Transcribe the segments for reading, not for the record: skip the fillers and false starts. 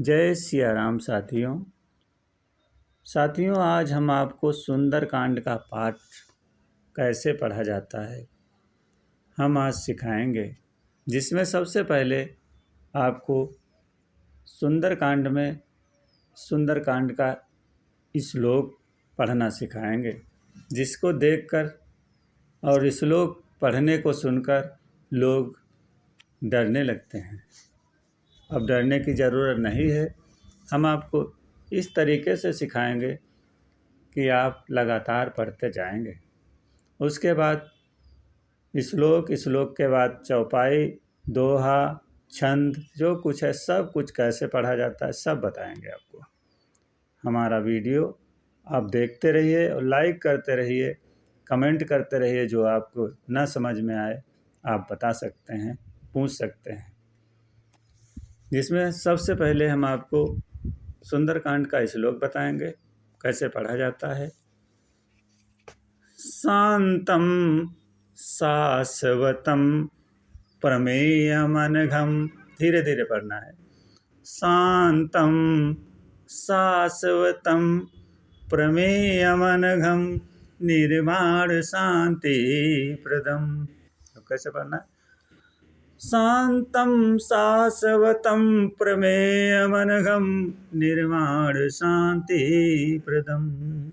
जय सिया राम साथियों आज हम आपको सुंदरकांड का पाठ कैसे पढ़ा जाता है हम आज सिखाएंगे, जिसमें सबसे पहले आपको सुंदरकांड का श्लोक पढ़ना सिखाएंगे, जिसको देखकर और श्लोक पढ़ने को सुनकर लोग डरने लगते हैं। अब डरने की ज़रूरत नहीं है। हम आपको इस तरीके से सिखाएंगे कि आप लगातार पढ़ते जाएंगे। उसके बाद श्लोक के बाद चौपाई, दोहा, छंद, जो कुछ है सब कुछ कैसे पढ़ा जाता है सब बताएंगे आपको। हमारा वीडियो आप देखते रहिए और लाइक करते रहिए, कमेंट करते रहिए। जो आपको न समझ में आए आप बता सकते हैं, पूछ सकते हैं। जिसमें सबसे पहले हम आपको सुंदरकांड का श्लोक बताएंगे कैसे पढ़ा जाता है। शांतम शाश्वतम प्रमेयमनघम, धीरे धीरे पढ़ना है। शांतम शाश्वतम प्रमेयमनघम निर्वाण शांति प्रदम। तो कैसे पढ़ना है? शांतं शाश्वतं प्रमेयमनघं निर्वाण शांतिप्रदम्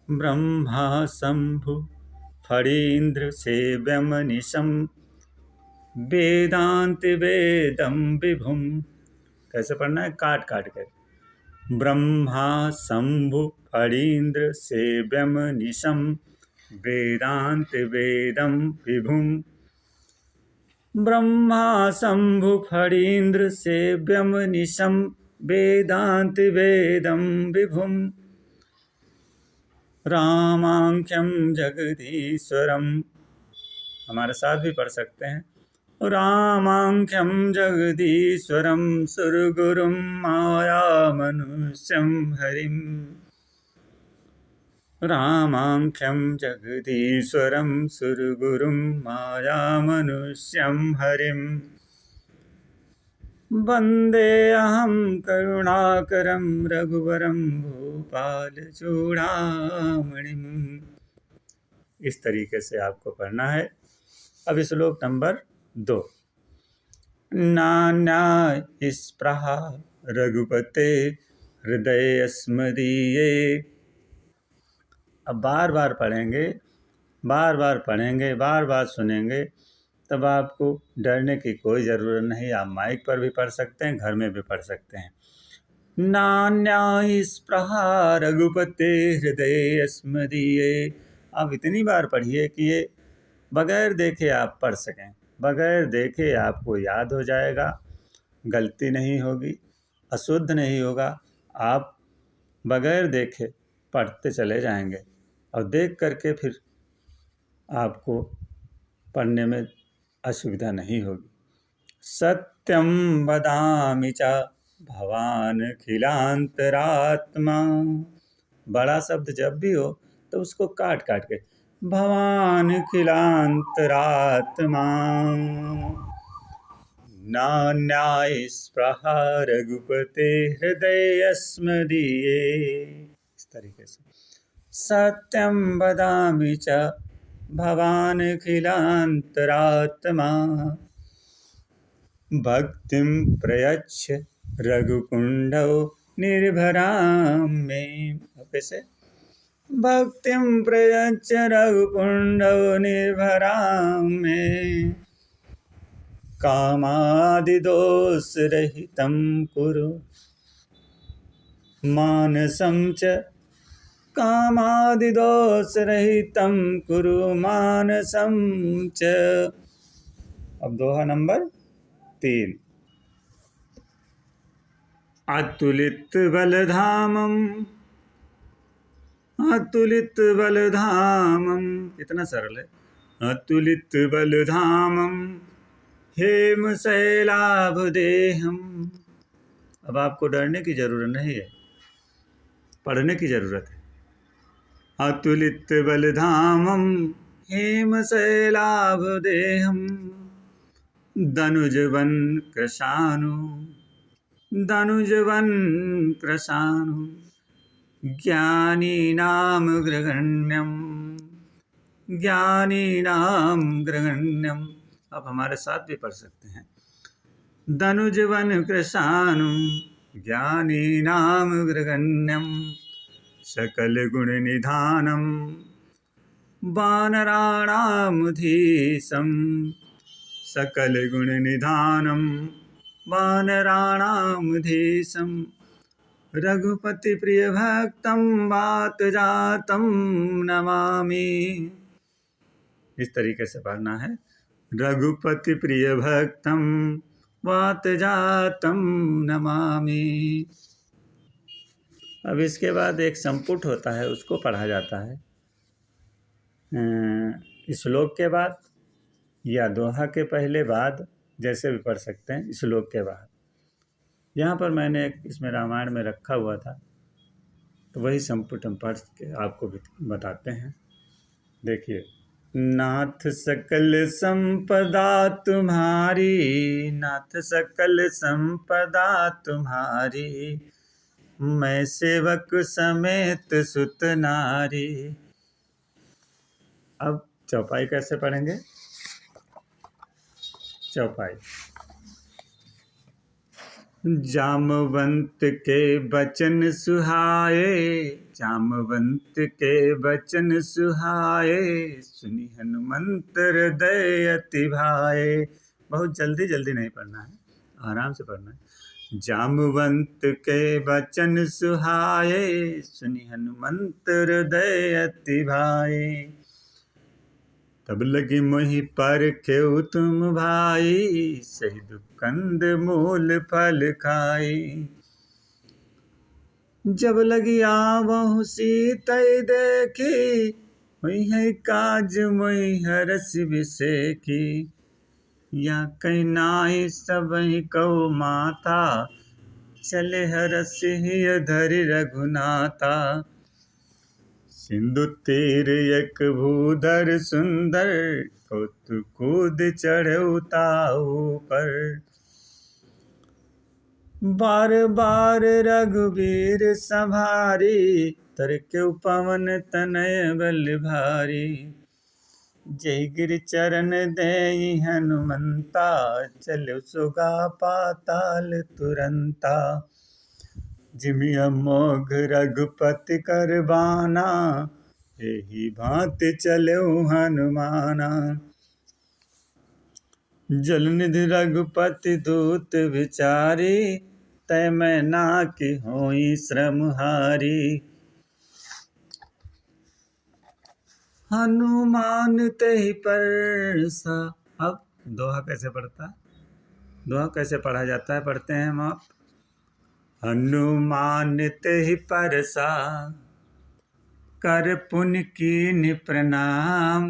ब्रह्मा शंभु फणीन्द्र सेव्यमनिशं वेदांति वेदं विभुं। कैसे पढ़ना है? काट काट कर। ब्रह्मा शंभु फणीन्द्र सेव्यमनिशं वेदांति वेदं विभुं। ब्रह्मा शंभु फणीन्द्र सेव्यम निशम वेदांति वेदम विभुम। रामाख्यम जगदीश्वरम, हमारे साथ भी पढ़ सकते हैं। रामाख्यम जगदीश्वरम सुरगुरुम माया मनुष्यम हरिम। रामाख्यं जगदीश्वरं सुरगुरुं मायामनुष्यं हरिं। वन्देऽहं करुणाकरं रघुवरं भूपालचूडामणिम्। इस तरीके से आपको पढ़ना है। अब श्लोक नंबर 2। नान्या स्पृहा रघुपते हृदयस्मदीये। अब बार बार पढ़ेंगे, बार बार सुनेंगे, तब आपको डरने की कोई ज़रूरत नहीं। आप माइक पर भी पढ़ सकते हैं, घर में भी पढ़ सकते हैं। नान्या स्पृहा रघुपते हृदय स्मदीये। आप इतनी बार पढ़िए कि ये बगैर देखे आप पढ़ सकें। बगैर देखे आपको याद हो जाएगा, गलती नहीं होगी, अशुद्ध नहीं होगा। आप बगैर देखे पढ़ते चले जाएंगे और देख करके फिर आपको पढ़ने में असुविधा नहीं होगी। सत्यम वदामि च भवान खिलांतरात्मा। बड़ा शब्द जब भी हो तो उसको काट काट के भवान खिलांतरात्मा। नान्या स्पृहा रघुपते हृदय स्मदीये। इस तरीके से सत्यं वदामि च भवान् खिलांतरात्मा। भक्तिं प्रयच्छ रघुकुंडौ निर्भरां मे। कैसे? भक्तिं प्रयच्छ रघुकुंडौ निर्भरां मे। कामादिदोषरहितं कुरु मानसं च। कामादिदोषरहितं कुरु मानसं च। अब दोहा नंबर 3। अतुलित बलधामम, अतुलित बलधामम। कितना सरल है। अतुलित बलधामम हेमशैलाभदेहम। अब आपको डरने की जरूरत नहीं है, पढ़ने की जरूरत है। अतुलित बलधामम हेमशैलाभदेहम दनुजवन कृशानु। धनुजवन कृशानु ज्ञानीनां ग्रगण्यम, ज्ञानीनां ग्रगण्यम। आप हमारे साथ भी पढ़ सकते हैं। धनुजवन कृशानु ज्ञानीनां ग्रगण्यम, सकल गुण निधानम वानराणामधीशं, सकल गुण निधानम वानराणामधीशं, रघुपति प्रिय भक्तं वात जातं नमामि। इस तरीके से पढ़ना है। रघुपति प्रिय भक्तं वात जातं नमामि। अब इसके बाद एक संपुट होता है, उसको पढ़ा जाता है श्लोक के बाद या दोहा के पहले बाद, जैसे भी पढ़ सकते हैं, श्लोक के बाद। यहाँ पर मैंने एक इसमें रामायण में रखा हुआ था, तो वही संपुट हम पढ़ के आपको भी बताते हैं। देखिए, नाथ सकल संपदा तुम्हारी, नाथ सकल संपदा तुम्हारी, मैं सेवक समेत सुत नारी। अब चौपाई कैसे पढ़ेंगे? चौपाई। जामवंत के बचन सुहाए, जामवंत के बचन सुहाए, सुनी हनुमंत हृदय अति भाए। बहुत जल्दी जल्दी नहीं पढ़ना है, आराम से पढ़ना है। जामवंत के बचन सुहाए, सुनी हनुमंत हृदय अति भाए, तब लगी मोहि परखेउ तुम भाई, सही दुखंद मूल फल खाई। जब लगी आवहु सीतै देखी, हुई है काज मोहि हरस बिसेखी। या कहीं नाई सबहि कहु माता, चले हरस हिय धरि रघुनाथा। सिंधु तीर एक भूधर सुंदर, कौतुक कूद चढ़े ताऊ पर। बार बार रघुबीर संभारी, तरकेउ पवन तनय बल भारी। जय गिर चरण देई हनुमंता, चलो सुगा पाताल तुरंता। जिमि अमोघ रघुपति कर बाना, एहि भांति चलेउ हनुमाना। जलनिधि रघुपति दूत विचारी, तै मैं नाकि होई श्रमहारी। हनुमान तेहि परसा। अब दोहा कैसे पढ़ता है? दोहा कैसे पढ़ा जाता है, पढ़ते हैं हम आप। हनुमान तेहि परसा, कर पुनि कीन्हि प्रणाम।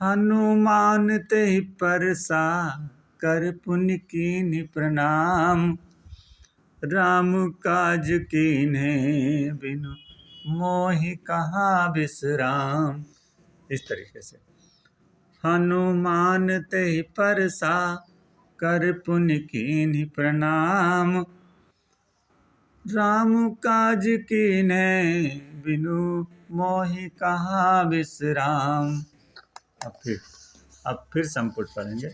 हनुमान तेहि परसा, कर पुनि कीन्हि प्रणाम। राम काज कीन्हे बिनु, मोहि कहाँ विश्राम। इस तरीके से हनुमान तेहि परसा, कर पुनि कीन्हि प्रणाम। राम काज कीन्हे बिनु, मोहि कहाँ विश्राम। अब फिर संपुट पढ़ेंगे।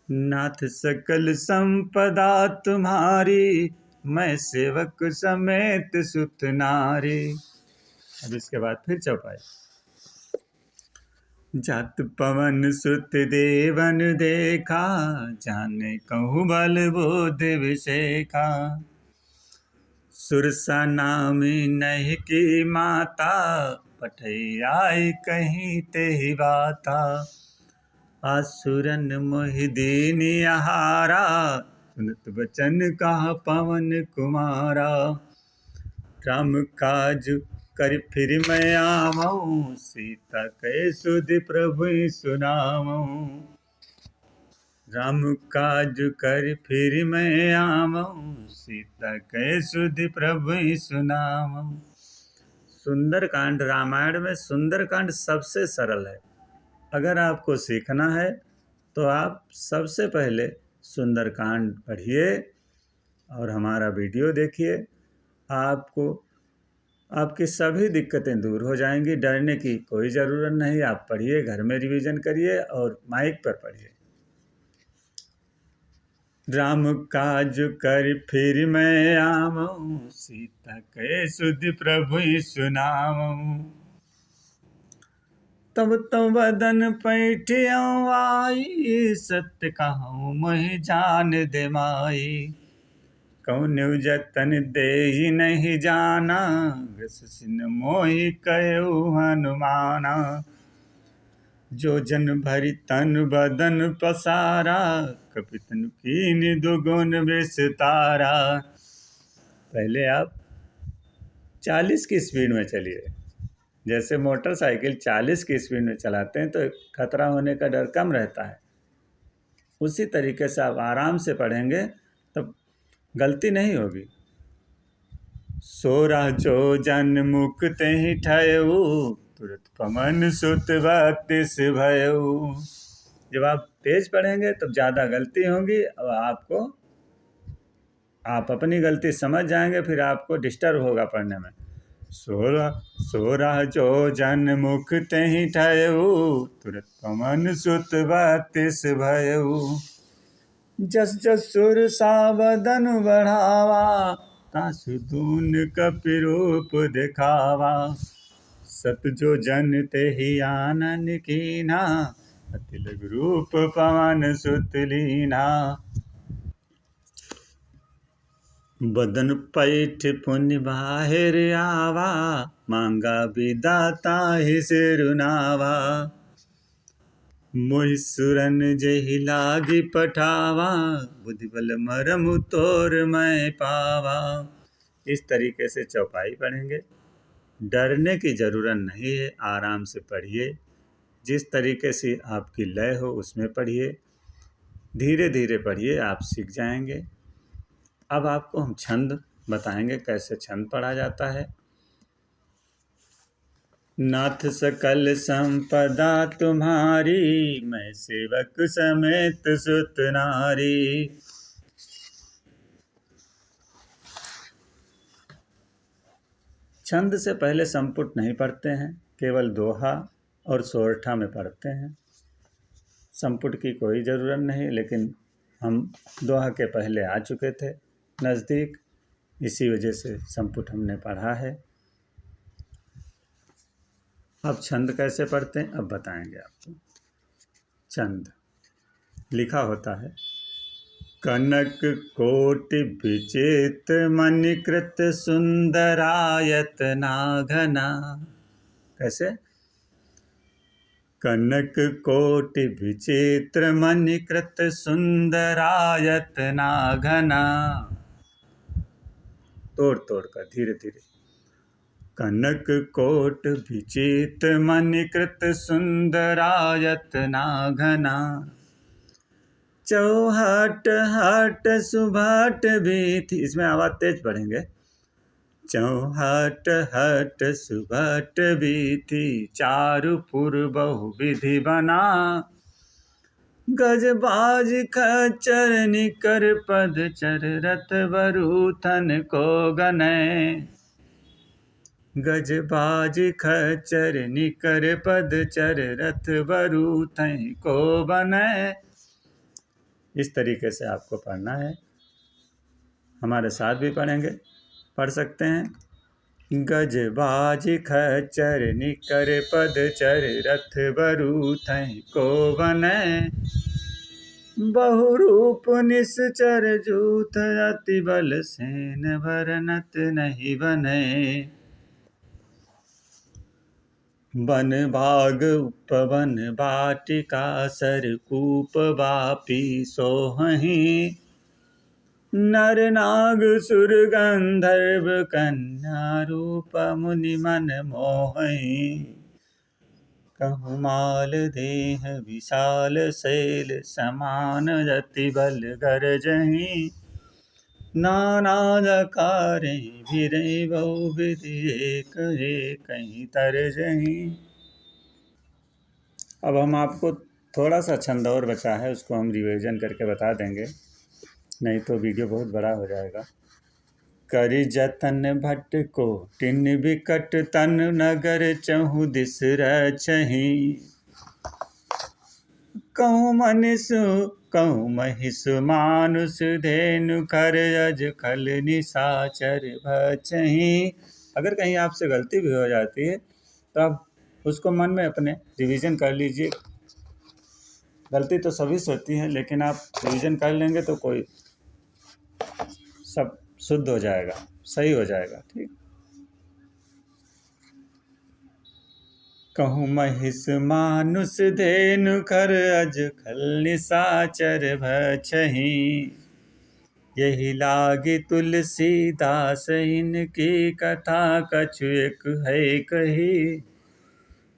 नाथ सकल संपदा तुम्हारी, मैं सेवक समेत सुत नारी। अब इसके बाद फिर चौपाई। जात पवन सुत देवन देखा, जाने कहूँ बल बुद्धि विषेखा। सुरसा नामी नहीं की माता, पठैयाई कहीं तेहि बाता। आसुरन मोहि दीन आहारा, सुनत बचन कहा पवन कुमारा। राम काज कर फिर मैं आवऊँ, सीता कै सुधि प्रभु सुनावऊँ। राम काज कर फिर मैं आवऊँ, सीता कै सुधि प्रभु सुनावऊँ। सुंदरकांड, रामायण में सुंदरकांड सबसे सरल है। अगर आपको सीखना है तो आप सबसे पहले सुंदरकांड पढ़िए और हमारा वीडियो देखिए। आपको आपकी सभी दिक्कतें दूर हो जाएंगी। डरने की कोई ज़रूरत नहीं। आप पढ़िए, घर में रिवीजन करिए और माइक पर पढ़िए। राम काज कर फिर मैं आमऊँ, सीता के सुधि प्रभु सुनामऊँ। तब तो बदन पैठियों आई, सत्य कहूँ मोहि जान दे माई। कौन्यू जतन देहि नहीं जाना, घस सिन मोहि कयऊ हनुमाना। जो जन भरि तन बदन पसारा, कपितन कीन्हि दुगुन विस्तारा। पहले आप 40 की स्पीड में चलिए। जैसे मोटरसाइकिल 40 की स्पीड में चलाते हैं तो खतरा होने का डर कम रहता है, उसी तरीके से आप आराम से पढ़ेंगे तब गलती नहीं होगी। सोरा जो जन मुख तेहि ठयऊ, तुरत पवन सुत बत्तीस भयऊ। जब आप तेज पढ़ेंगे तब ज़्यादा गलती होंगी और आप अपनी गलती समझ जाएंगे, फिर आपको डिस्टर्ब होगा पढ़ने में। सोरा जो जन मुख तेहि ठयऊ, तुरत पवन सुत बत्तीस भयऊ। जस जस सुर सावदन बढ़ावा, तासु दून कपि रूप दिखावा। सत जो जन तेहि आनन कीन्हा, अति लघु रूप पवन सुत लीन्हा। बदन पैठ पुनि बाहिर आवा, मांगा विदाता ही सिरुनावा। मोहि सुरन जेहि लागी पठावा, बुद्धि बल मरमु तोर मैं पावा। इस तरीके से चौपाई पढ़ेंगे। डरने की ज़रूरत नहीं है, आराम से पढ़िए। जिस तरीके से आपकी लय हो उसमें पढ़िए, धीरे धीरे पढ़िए, आप सीख जाएंगे। अब आपको हम छंद बताएंगे कैसे छंद पढ़ा जाता है। नाथ सकल संपदा तुम्हारी, मैं सेवक समेत सुत नारी। छंद से पहले संपुट नहीं पढ़ते हैं, केवल दोहा और सोरठा में पढ़ते हैं। संपुट की कोई ज़रूरत नहीं, लेकिन हम दोहा के पहले आ चुके थे नज़दीक, इसी वजह से संपुट हमने पढ़ा है। अब छंद कैसे पढ़ते हैं अब बताएंगे आपको। छंद लिखा होता है, कनक कोटि विचित्र मणिकृत सुंदरायत नाघना। कैसे? कनक कोटि विचित्र मणिकृत सुंदरायत नाघना। तोड़ तोड़ कर धीरे धीरे। कनक कोट विचित्र मणिकृत सुंदरायत नाघना। चौहट हट सुभाट बीथी, इसमें आवाज तेज पढ़ेंगे। चौहट हट सुभाट बीथी, चारु पुर बहु विधि बना। गजबाज खच्चर निकर पदचर, रथ बरूथन को गनय। गजबाज खच्चर निकर पदचर, रथ बरूथन को बनय। इस तरीके से आपको पढ़ना है। हमारे साथ भी पढ़ सकते हैं। गजबाज खच्चर निकर पदचर, रथ बरूथन को बनय। बहुरूप निश्चर जूथ, अति बल सेन भरनत नहीं बनय। वन भाग उपवन बाटिका, सरकूप बापी सोहहि। नर नाग सुर गंधर्व, कन्या रूप मुनि मन मोहहि। कहु माल देह विशाल शैल, समान अति बल गरजहि। नाना जकारे भिरहि, बहु विधि एक एकहि तरजहि। अब हम आपको थोड़ा सा छंद और बचा है, उसको हम रिवीजन करके बता देंगे, नहीं तो वीडियो बहुत बड़ा हो जाएगा। करि जतन भट को टिन बिकट तन नगर चहु दिस रचहि। कहूँ मनुष्य कहूँ महिष मानुष धेनु कर अज खल निशाचर भचहि। अगर कहीं आपसे गलती भी हो जाती है तो आप उसको मन में अपने रिवीजन कर लीजिए। गलती तो सभी से होती है, लेकिन आप रिवीजन कर लेंगे तो कोई सब शुद्ध हो जाएगा, सही हो जाएगा। ठीक। कहूँ महिष मानुष धेनु कर अज खल निशाचर भचहि। यही लागी तुलसीदास इनकी कथा कछु एक है कही।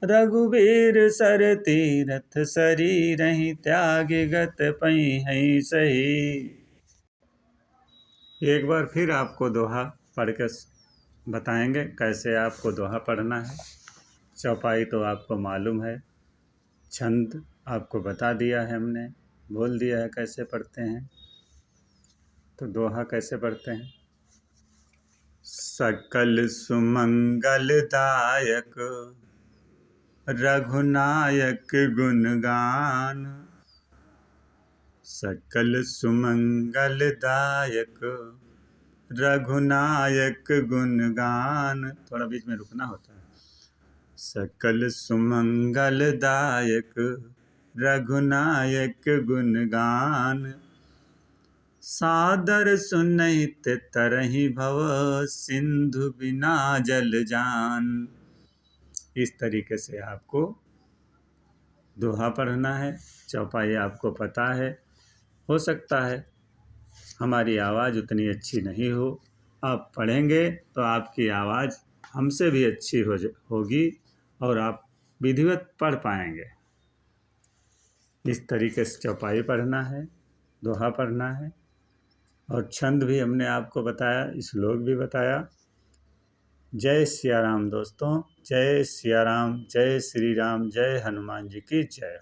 रघुबीर सर तीरथ शरीर त्याग गत पई है सही। एक बार फिर आपको दोहा पढ़ के बताएंगे कैसे आपको दोहा पढ़ना है। चौपाई तो आपको मालूम है, छंद आपको बता दिया है हमने, बोल दिया है कैसे पढ़ते हैं। तो दोहा कैसे पढ़ते हैं। सकल सुमंगलदायक रघुनायक गुणगान। सकल सुमंगलदायक रघुनायक गुणगान। थोड़ा बीच में रुकना होता है। सकल सुमंगलदायक रघुनायक गुणगान। सादर सुनहित तरहि भव सिंधु बिना जल जान। इस तरीके से आपको दोहा पढ़ना है। चौपाई आपको पता है। हो सकता है हमारी आवाज़ उतनी अच्छी नहीं हो, आप पढ़ेंगे तो आपकी आवाज़ हमसे भी अच्छी होगी और आप विधिवत पढ़ पाएंगे। इस तरीके से चौपाई पढ़ना है, दोहा पढ़ना है। और छंद भी हमने आपको बताया, श्लोक भी बताया। जय सिया राम दोस्तों, जय सिया राम, जय श्री राम, जय हनुमान जी की जय।